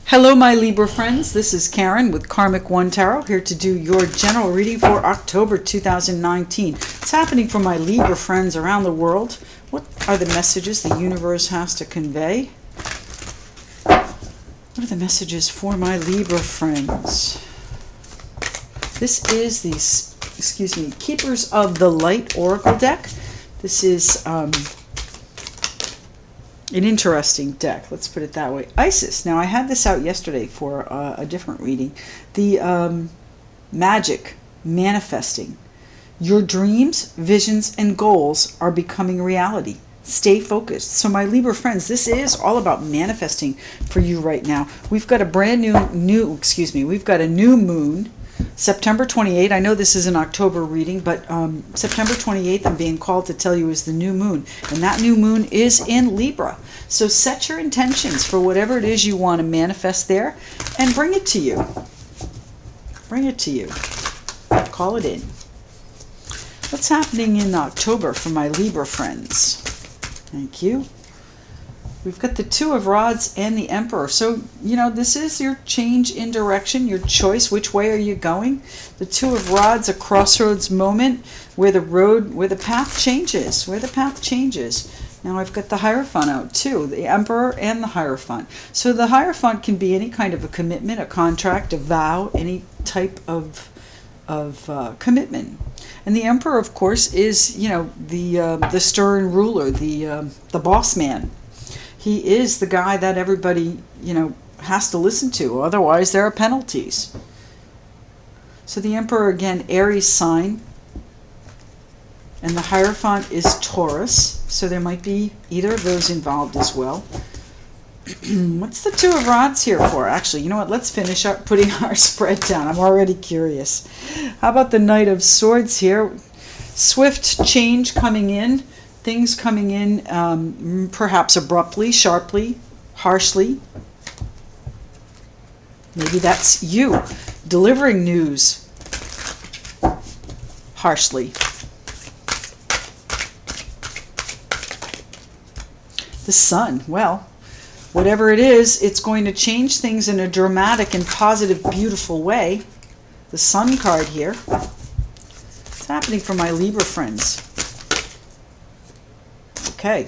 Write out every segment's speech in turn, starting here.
Hello, my Libra friends. This is Karen with KarmicOneTarot, here to do your general reading for October 2019. It's happening for my Libra friends around the world. What are the messages the universe has to convey? What are the messages for my Libra friends? This is the, Keepers of the Light Oracle deck. This is an interesting deck, let's put it that way. Isis. Now, I had this out yesterday for a different reading. The magic, manifesting. Your dreams, visions, and goals are becoming reality. Stay focused. So, my Libra friends, this is all about manifesting for you right now. We've got a brand we've got a new moon, September 28th. I know this is an October reading, but September 28th, I'm being called to tell you, is the new moon. And that new moon is in Libra. So set your intentions for whatever it is you want to manifest there and bring it to you. Bring it to you. Call it in. What's happening in October for my Libra friends? Thank you. We've got the Two of Rods and the Emperor. So, this is your change in direction, your choice. Which way are you going? The Two of Rods, a crossroads moment where the path changes, Now I've got the Hierophant out too, the Emperor and the Hierophant. So the Hierophant can be any kind of a commitment, a contract, a vow, any type of commitment. And the Emperor, of course, is, the stern ruler, the boss man. He is the guy that everybody, has to listen to. Otherwise, there are penalties. So the Emperor, again, Aries sign. And the Hierophant is Taurus. So there might be either of those involved as well. What's the Two of Rods here for? Actually, you know what? Let's finish up putting our spread down. I'm already curious. How about the Knight of Swords here? Swift change coming in. Things coming in perhaps abruptly, sharply, harshly. Maybe that's you delivering news harshly. The Sun. Well, whatever it is, it's going to change things in a dramatic and positive, beautiful way. The Sun card here. It's happening for my Libra friends. Okay.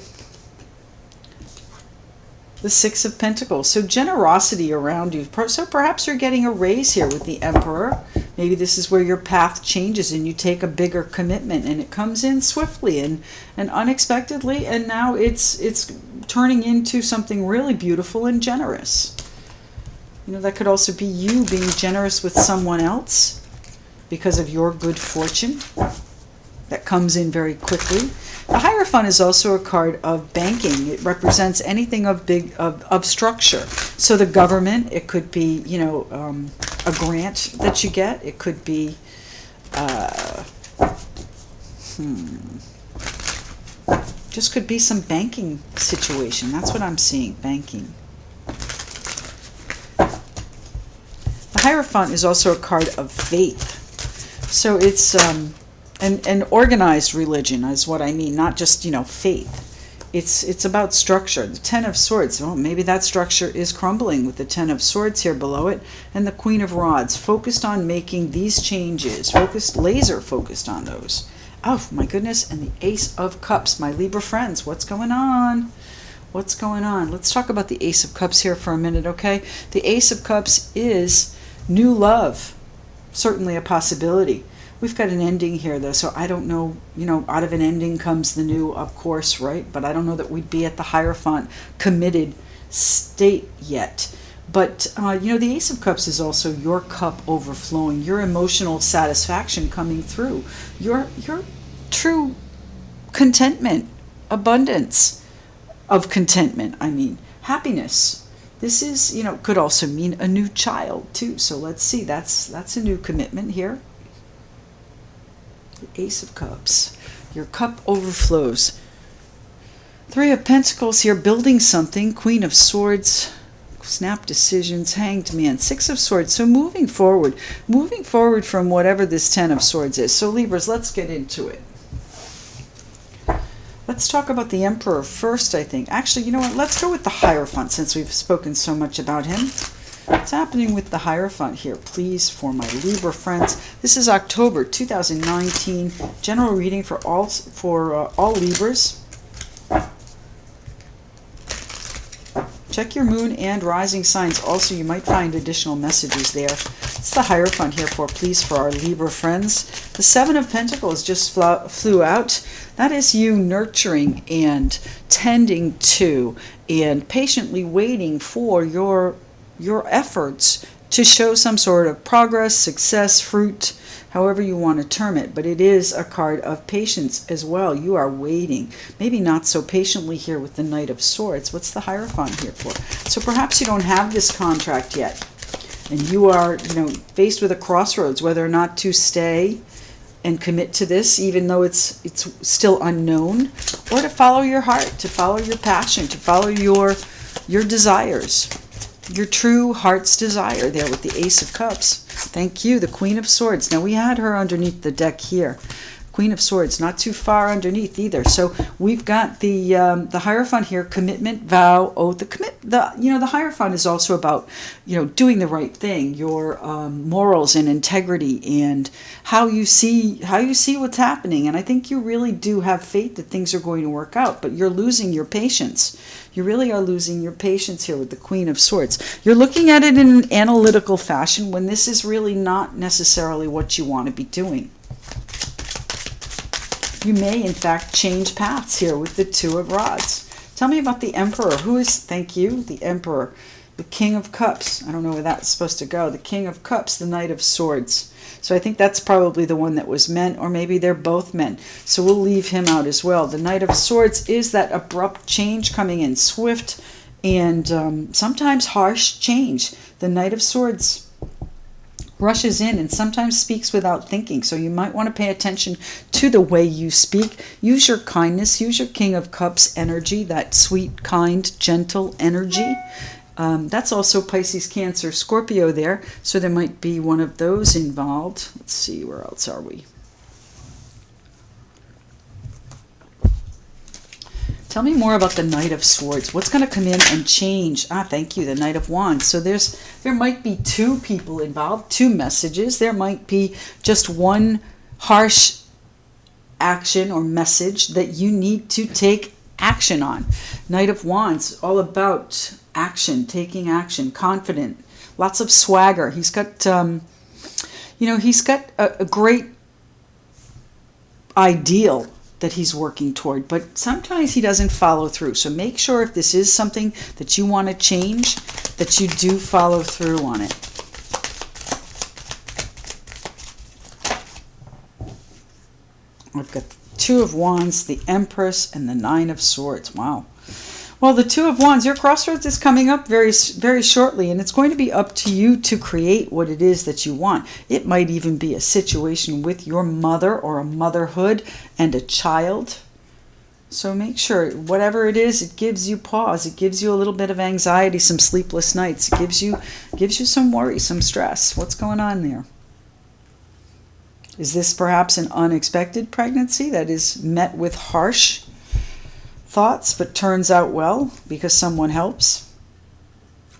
The Six of Pentacles. So generosity around you. So perhaps you're getting a raise here with the Emperor. Maybe this is where your path changes and you take a bigger commitment and it comes in swiftly and unexpectedly, and now it's turning into something really beautiful and generous. That could also be you being generous with someone else because of your good fortune that comes in very quickly. The Hierophant is also a card of banking. It represents anything of structure. So the government, it could be, a grant that you get. It could be, just could be some banking situation. That's what I'm seeing, banking. The Hierophant is also a card of faith. So it's an organized religion is what I mean, not just, faith. It's about structure. The Ten of Swords, well, maybe that structure is crumbling with the Ten of Swords here below it. And the Queen of Rods, focused on making these changes, laser focused on those. Oh, my goodness, and the Ace of Cups. My Libra friends, what's going on? What's going on? Let's talk about the Ace of Cups here for a minute, okay? The Ace of Cups is new love, certainly a possibility. We've got an ending here, though, so I don't know, out of an ending comes the new, of course, right? But I don't know that we'd be at the Hierophant committed state yet. But, the Ace of Cups is also your cup overflowing, your emotional satisfaction coming through, your true contentment, abundance of contentment, happiness. This is, could also mean a new child, too. So let's see, that's a new commitment here. The Ace of Cups. Your cup overflows. Three of Pentacles here, building something. Queen of Swords. Snap decisions. Hanged Man. Six of Swords. So moving forward from whatever this Ten of Swords is. So Libras, let's get into it. Let's talk about the Emperor first, I think. Actually, you know what? Let's go with the Hierophant since we've spoken so much about him. What's happening with the Hierophant here, please, for my Libra friends? This is October 2019. General reading for all Libras. Check your moon and rising signs. Also, you might find additional messages there. It's the Hierophant here for, please, for our Libra friends. The Seven of Pentacles just flew out. That is you nurturing and tending to and patiently waiting for your efforts to show some sort of progress, success, fruit, however you want to term it. But it is a card of patience as well. You are waiting, maybe not so patiently here with the Knight of Swords. What's the Hierophant here for? So perhaps you don't have this contract yet, and you are, faced with a crossroads, whether or not to stay and commit to this, even though it's still unknown, or to follow your heart, to follow your passion, to follow your desires. Your true heart's desire there with the Ace of Cups. Thank you, the Queen of Swords. Now, we had her underneath the deck here. Queen of Swords, not too far underneath either. So we've got the Hierophant here, commitment, vow, oath. The Hierophant is also about, doing the right thing, your morals and integrity, and how you see what's happening. And I think you really do have faith that things are going to work out, but you're losing your patience. You really are losing your patience here with the Queen of Swords. You're looking at it in an analytical fashion when this is really not necessarily what you want to be doing. You may, in fact, change paths here with the Two of Rods. Tell me about the Emperor. Thank you, the Emperor. The King of Cups. I don't know where that's supposed to go. The King of Cups, the Knight of Swords. So I think that's probably the one that was meant, or maybe they're both meant. So we'll leave him out as well. The Knight of Swords is that abrupt change coming in, swift and sometimes harsh change. The Knight of Swords rushes in and sometimes speaks without thinking. So you might want to pay attention to the way you speak. Use your kindness. Use your King of Cups energy, that sweet, kind, gentle energy. That's also Pisces, Cancer, Scorpio there. So there might be one of those involved. Let's see, where else are we? Tell me more about the Knight of Swords. What's going to come in and change? Thank you, the Knight of Wands. So there might be two people involved, two messages. There might be just one harsh action or message that you need to take action on. Knight of Wands, all about action, taking action, confident, lots of swagger. He's got, he's got a great ideal that he's working toward, but sometimes he doesn't follow through. So make sure if this is something that you want to change, that you do follow through on it. I've got the Two of Wands, the Empress, and the Nine of Swords. Wow. Well, the Two of Wands, your crossroads is coming up very, very shortly, and it's going to be up to you to create what it is that you want. It might even be a situation with your mother or a motherhood and a child. So make sure, whatever it is, it gives you pause. It gives you a little bit of anxiety, some sleepless nights. It gives you some worry, some stress. What's going on there? Is this perhaps an unexpected pregnancy that is met with harsh thoughts, but turns out well because someone helps?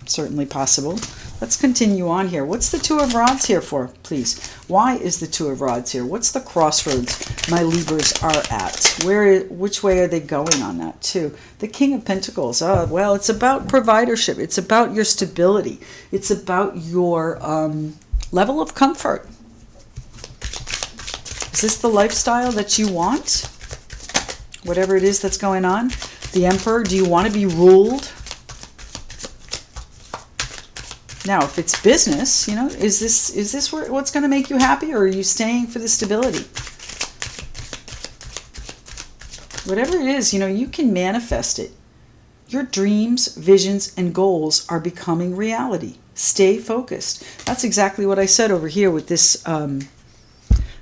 Certainly possible. Let's continue on here. What's the Two of Rods here for, please? Why is the Two of Rods here? What's the crossroads my Libras are at? Which way are they going on that too? The King of Pentacles. Well, it's about providership. It's about your stability. It's about your level of comfort. Is this the lifestyle that you want? Whatever it is that's going on. The Emperor, do you want to be ruled? Now, if it's business, is this what's going to make you happy, or are you staying for the stability? Whatever it is, you can manifest it. Your dreams, visions, and goals are becoming reality. Stay focused. That's exactly what I said over here with this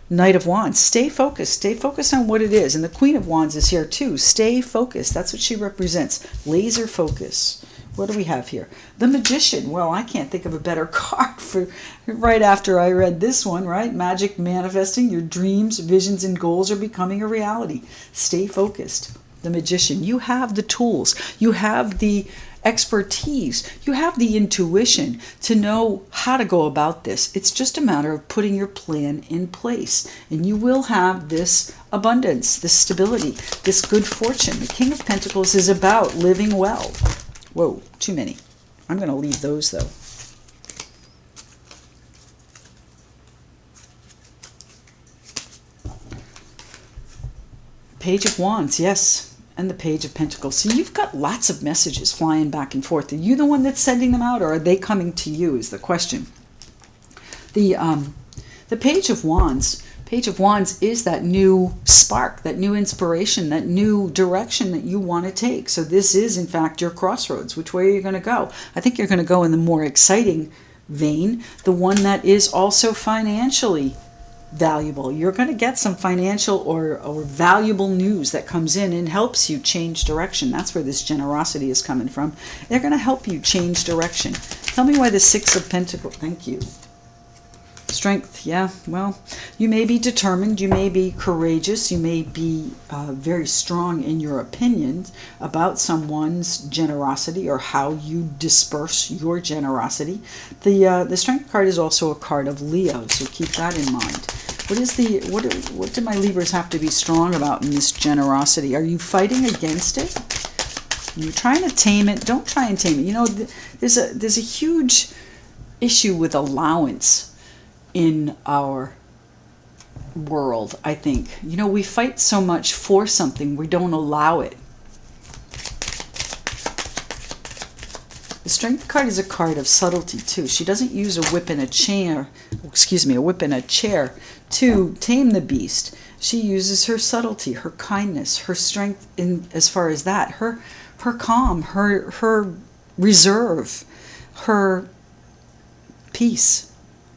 Knight of Wands. Stay focused. Stay focused on what it is. And the Queen of Wands is here too. Stay focused. That's what she represents. Laser focus. What do we have here? The Magician. Well, I can't think of a better card for right after I read this one, right? Magic manifesting. Your dreams, visions, and goals are becoming a reality. Stay focused. The Magician. You have the tools. You have the expertise. You have the intuition to know how to go about this. It's just a matter of putting your plan in place. And you will have this abundance, this stability, this good fortune. The King of Pentacles is about living well. Whoa, too many. I'm going to leave those though. Page of Wands, yes. And the Page of Pentacles. So you've got lots of messages flying back and forth. Are you the one that's sending them out, or are they coming to you is the question. The Page of Wands. Page of Wands is that new spark, that new inspiration, that new direction that you want to take. So this is, in fact, your crossroads. Which way are you going to go? I think you're going to go in the more exciting vein, the one that is also financially valuable. You're going to get some financial or valuable news that comes in and helps you change direction. That's where this generosity is coming from. They're going to help you change direction. Tell me why the Six of Pentacles. Thank you. Strength, yeah, well, you may be determined, you may be courageous, you may be very strong in your opinions about someone's generosity or how you disperse your generosity. The Strength card is also a card of Leo, so keep that in mind. What do my Libras have to be strong about in this generosity? Are you fighting against it? You're trying to tame it. Don't try and tame it. You know, there's a huge issue with allowance in our world, I think. You know, we fight so much for something, we don't allow it. The Strength card is a card of subtlety too. She doesn't use a whip and a chair, a whip and a chair to tame the beast. She uses her subtlety, her kindness, her strength in as far as that, her calm, her reserve, her peace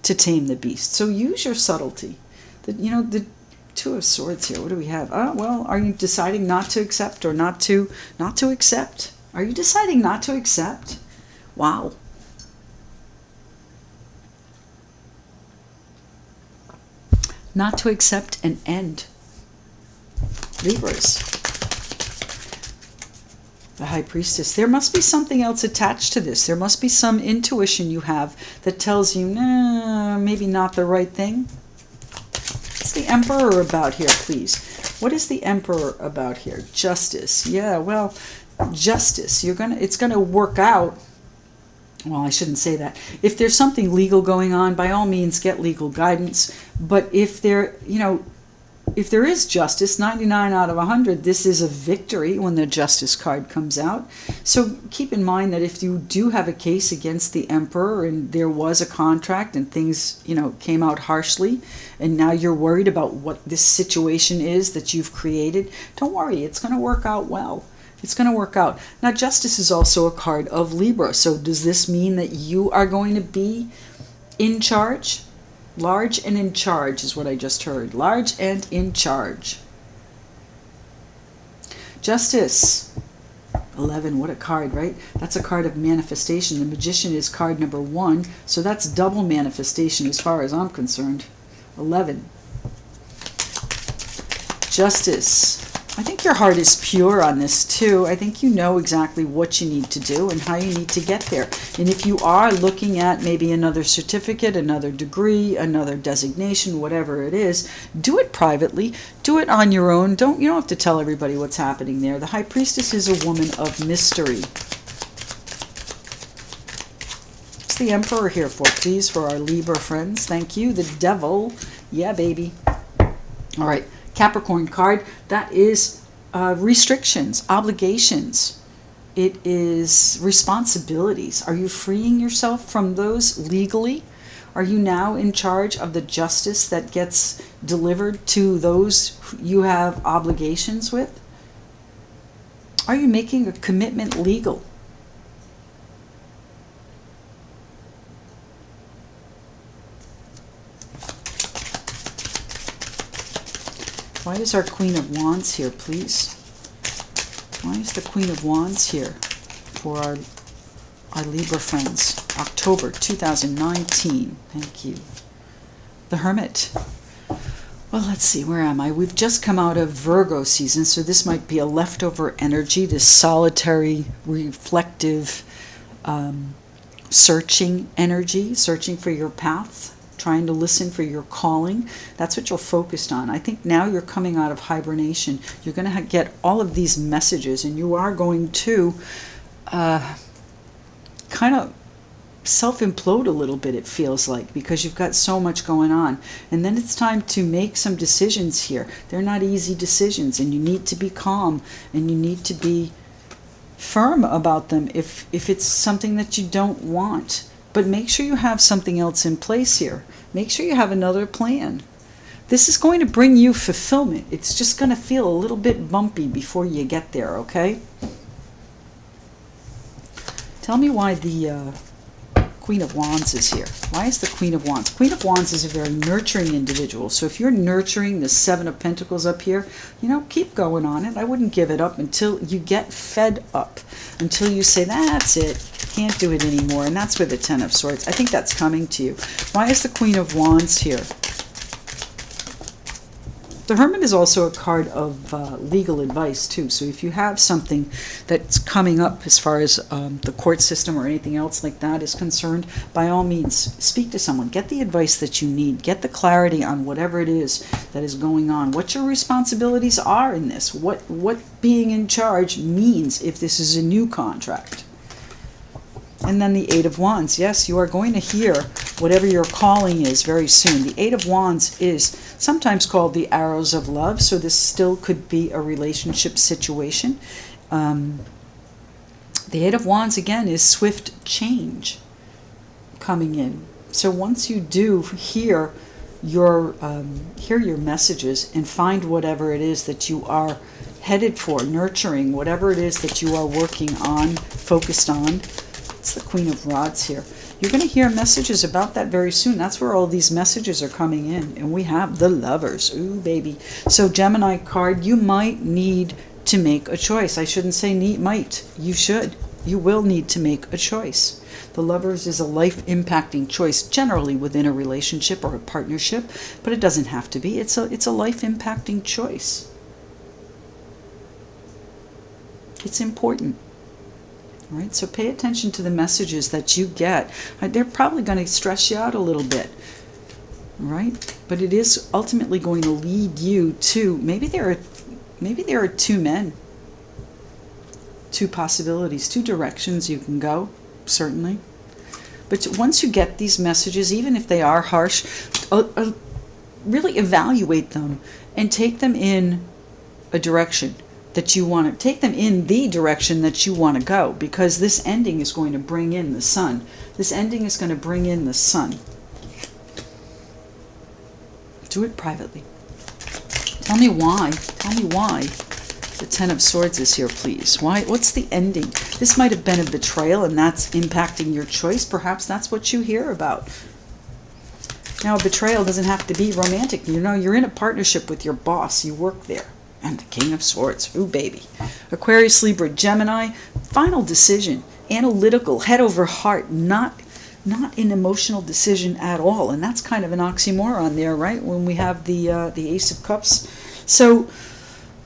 to tame the beast. So use your subtlety. The Two of Swords here. What do we have? Well, are you deciding not to accept or not to accept? Are you deciding not to accept? Wow. Not to accept an end. Libras. The High Priestess. There must be something else attached to this. There must be some intuition you have that tells you, nah, maybe not the right thing. What's the Emperor about here, please? What is the Emperor about here? Justice. Yeah, well, justice. It's gonna work out. Well, I shouldn't say that. If there's something legal going on, by all means get legal guidance. But if if there is justice, 99 out of 100, this is a victory when the Justice card comes out. So keep in mind that if you do have a case against the Emperor and there was a contract and things, came out harshly, and now you're worried about what this situation is that you've created, don't worry, it's going to work out well. It's going to work out. Now, Justice is also a card of Libra. So does this mean that you are going to be in charge? Large and in charge is what I just heard. Large and in charge. Justice. 11, what a card, right? That's a card of manifestation. The Magician is card number 1, so that's double manifestation as far as I'm concerned. 11. Justice. I think your heart is pure on this too. I think you know exactly what you need to do and how you need to get there. And if you are looking at maybe another certificate, another degree, another designation, whatever it is, do it privately. Do it on your own. You don't have to tell everybody what's happening there. The High Priestess is a woman of mystery. What's the Emperor here for, please, for our Libra friends? Thank you. The Devil. Yeah, baby. All right. Capricorn card, that is restrictions, obligations. It is responsibilities. Are you freeing yourself from those legally? Are you now in charge of the justice that gets delivered to those you have obligations with? Are you making a commitment legal? Why is our Queen of Wands here, please? Why is the Queen of Wands here for our Libra friends? October 2019. Thank you. The Hermit. Well, let's see, where am I? We've just come out of Virgo season, so this might be a leftover energy, this solitary, reflective, searching energy, searching for your path, trying to listen for your calling. That's what you're focused on. I think now you're coming out of hibernation. You're going to get all of these messages, and you are going to kind of self-implode a little bit, it feels like, because you've got so much going on. And then it's time to make some decisions here. They're not easy decisions, and you need to be calm, and you need to be firm about them if it's something that you don't want. But make sure you have something else in place here. Make sure you have another plan. This is going to bring you fulfillment. It's just going to feel a little bit bumpy before you get there, okay? Tell me why the Queen of Wands is here. Why is the Queen of Wands? Queen of Wands is a very nurturing individual. So if you're nurturing the Seven of Pentacles up here, you know, keep going on it. I wouldn't give it up until you get fed up, until you say, that's it, can't do it anymore. And that's where the Ten of Swords, I think that's coming to you. Why is the Queen of Wands here? The Hermit is also a card of legal advice too. So if you have something that's coming up as far as the court system or anything else like that is concerned, by all means, speak to someone. Get the advice that you need. Get the clarity on whatever it is that is going on. What your responsibilities are in this. What being in charge means if this is a new contract. And then the Eight of Wands. Yes, you are going to hear whatever your calling is very soon. The Eight of Wands is sometimes called the arrows of love, so this still could be a relationship situation. The Eight of Wands, again, is swift change coming in. So once you do hear your messages and find whatever it is that you are headed for, nurturing, whatever it is that you are working on, focused on, it's the Queen of Rods here. You're going to hear messages about that very soon. That's where all these messages are coming in. And we have the Lovers. Ooh, baby. So Gemini card, you might need to make a choice. I shouldn't say might. You should. You will need to make a choice. The Lovers is a life-impacting choice, generally within a relationship or a partnership, but it doesn't have to be. It's a life-impacting choice. It's important. All right, so pay attention to the messages that you get. They're probably going to stress you out a little bit, right? But it is ultimately going to lead you to, maybe there are two men, two possibilities, two directions you can go, certainly. But once you get these messages, even if they are harsh, really evaluate them and take them in a direction that you want to, take them in the direction that you want to go, because this ending is going to bring in the sun. This ending is going to bring in the sun. Do it privately. Tell me why. Tell me why the Ten of Swords is here, please. Why? What's the ending? This might have been a betrayal, and that's impacting your choice. Perhaps that's what you hear about. Now, a betrayal doesn't have to be romantic. You know, you're in a partnership with your boss. You work there. And the King of Swords. Ooh, baby. Aquarius, Libra, Gemini. Final decision. Analytical. Head over heart. Not an emotional decision at all. And that's kind of an oxymoron there, right? When we have the Ace of Cups. So,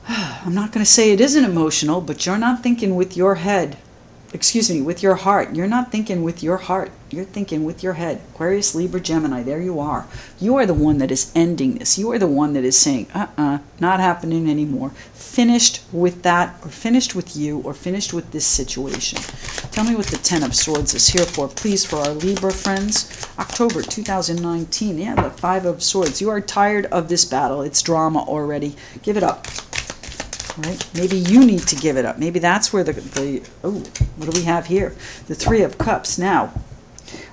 I'm not going to say it isn't emotional, but you're not thinking with your head. Excuse me, with your heart. You're not thinking with your heart. You're thinking with your head. Aquarius, Libra, Gemini, there you are. You are the one that is ending this. You are the one that is saying, not happening anymore. Finished with that, or finished with you, or finished with this situation. Tell me what the Ten of Swords is here for, please, for our Libra friends. October 2019. Yeah, the Five of Swords. You are tired of this battle. It's drama already. Give it up. Right? Maybe you need to give it up. Maybe that's where oh, what do we have here? The Three of Cups. Now,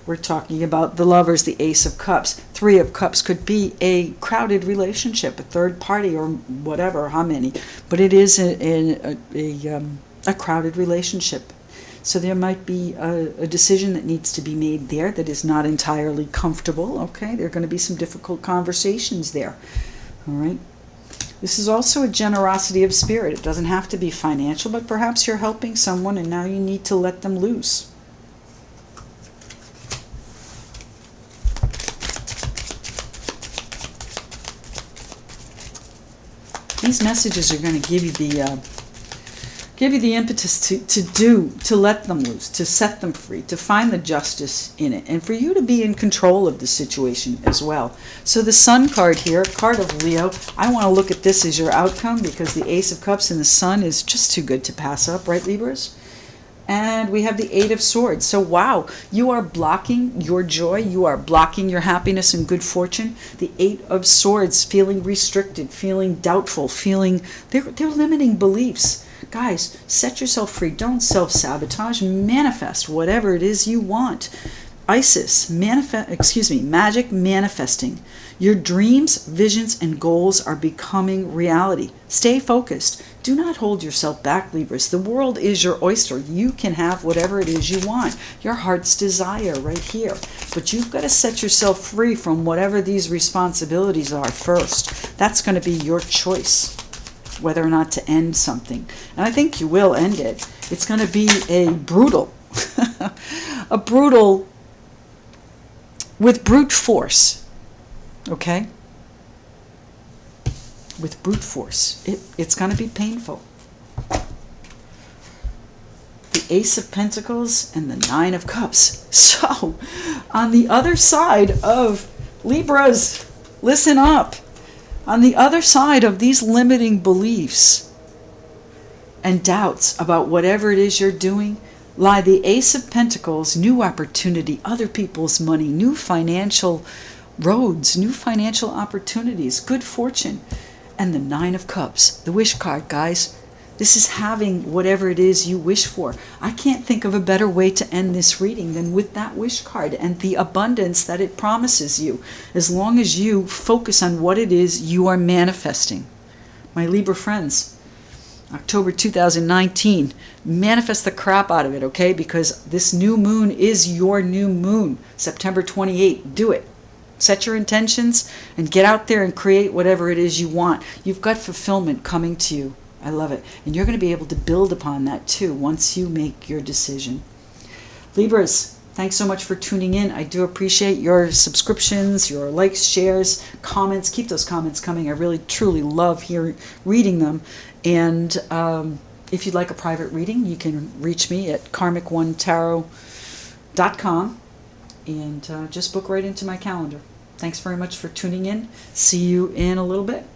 we're talking about the Lovers, the Ace of Cups. Three of Cups could be a crowded relationship, a third party, or whatever, how many. But it is a crowded relationship. So there might be a decision that needs to be made there that is not entirely comfortable. Okay, there are going to be some difficult conversations there. All right. This is also a generosity of spirit. It doesn't have to be financial, but perhaps you're helping someone and now you need to let them loose. These messages are going to give you the impetus to let them loose, to set them free, to find the justice in it, and for you to be in control of the situation as well. So the Sun card here, card of Leo, I want to look at this as your outcome because the Ace of Cups and the Sun is just too good to pass up, right, Libras? And we have the Eight of Swords. So wow, you are blocking your joy. You are blocking your happiness and good fortune. The Eight of Swords, feeling restricted, feeling doubtful, feeling they're limiting beliefs. Guys, set yourself free. Don't self-sabotage. Manifest whatever it is you want. Isis, magic manifesting. Your dreams, visions, and goals are becoming reality. Stay focused. Do not hold yourself back, Libras. The world is your oyster. You can have whatever it is you want. Your heart's desire right here. But you've got to set yourself free from whatever these responsibilities are first. That's going to be your choice, whether or not to end something. And I think you will end it. It's going to be a brutal, with brute force, okay? With brute force. It's going to be painful. The Ace of Pentacles and the Nine of Cups. So, on the other side of Libras, listen up. On the other side of these limiting beliefs and doubts about whatever it is you're doing lie the Ace of Pentacles, new opportunity, other people's money, new financial roads, new financial opportunities, good fortune, and the Nine of Cups, the wish card, guys. This is having whatever it is you wish for. I can't think of a better way to end this reading than with that wish card and the abundance that it promises you, as long as you focus on what it is you are manifesting. My Libra friends, October 2019, manifest the crap out of it, okay? Because this new moon is your new moon. September 28, do it. Set your intentions and get out there and create whatever it is you want. You've got fulfillment coming to you. I love it. And you're going to be able to build upon that too once you make your decision. Libras, thanks so much for tuning in. I do appreciate your subscriptions, your likes, shares, comments. Keep those comments coming. I really, truly love reading them. And if you'd like a private reading, you can reach me at KarmicOneTarot.com and just book right into my calendar. Thanks very much for tuning in. See you in a little bit.